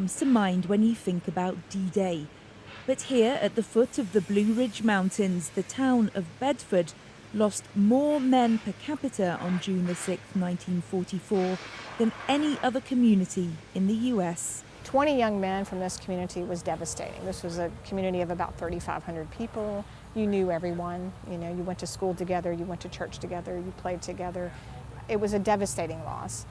comes to mind when you think about D-Day. But here at the foot of the Blue Ridge Mountains, the town of Bedford lost more men per capita on June the 6th, 1944 than any other community in the US. 20 young men from this community was devastating. This was a community of about 3,500 people. You knew everyone, you went to school together, you went to church together, you played together. It was a devastating loss.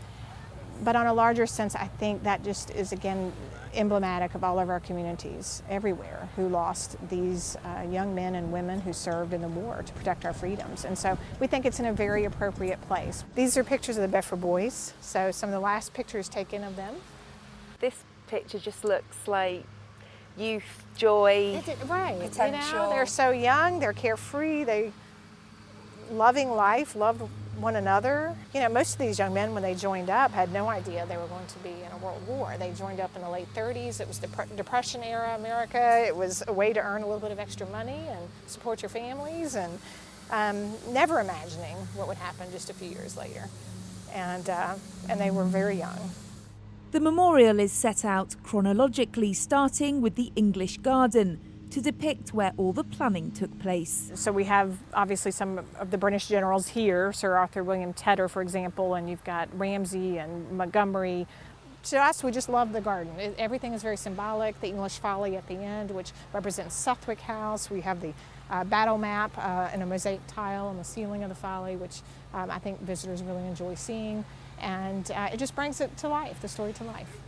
But on a larger sense, I think that just is, again, emblematic of all of our communities everywhere who lost these young men and women who served in the war to protect our freedoms. And so we think it's in a very appropriate place. These are pictures of the Bedford boys, so some of the last pictures taken of them. This picture just looks like youth, joy, right, potential. They're so young, they're carefree, they loving life, loved one another. Most of these young men, when they joined up, had no idea they were going to be in a world war. They joined up in the late 30s. It was the Depression era America. It was a way to earn a little bit of extra money and support your families, and never imagining what would happen just a few years later. And they were very young. The memorial is set out chronologically, starting with the English Garden, to depict where all the planning took place. So we have obviously some of the British generals here, Sir Arthur William Tedder, for example, and you've got Ramsay and Montgomery. To us, we just love the garden. Everything is very symbolic. The English Folly at the end, which represents Southwick House. We have the battle map and a mosaic tile on the ceiling of the Folly, which I think visitors really enjoy seeing. And it just brings it to life, the story to life.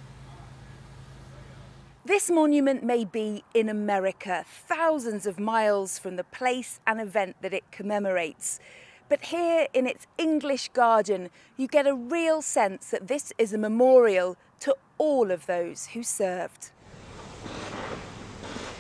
This monument may be in America, thousands of miles from the place and event that it commemorates. But here in its English Garden, you get a real sense that this is a memorial to all of those who served.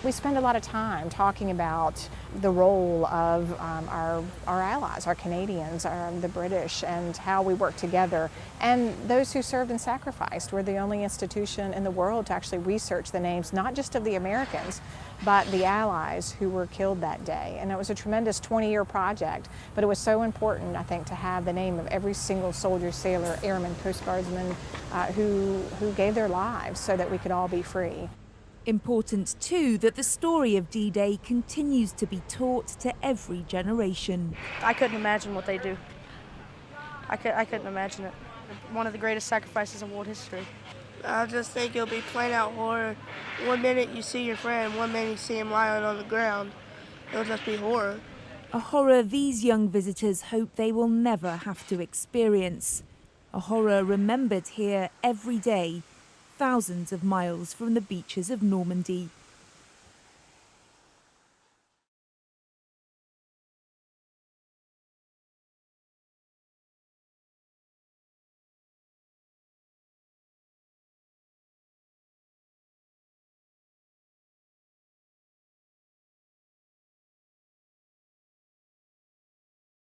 We spend a lot of time talking about the role of our allies, our Canadians, the British, and how we work together. And those who served and sacrificed. We're the only institution in the world to actually research the names, not just of the Americans, but the Allies who were killed that day. And it was a tremendous 20-year project, but it was so important, I think, to have the name of every single soldier, sailor, airman, Coast Guardsman who gave their lives so that we could all be free. Important too that the story of D-Day continues to be taught to every generation. I couldn't imagine what they do. I couldn't imagine it. One of the greatest sacrifices in world history. I just think it'll be plain out horror. One minute you see your friend, one minute you see him lying on the ground. It'll just be horror. A horror these young visitors hope they will never have to experience. A horror remembered here every day, thousands of miles from the beaches of Normandy.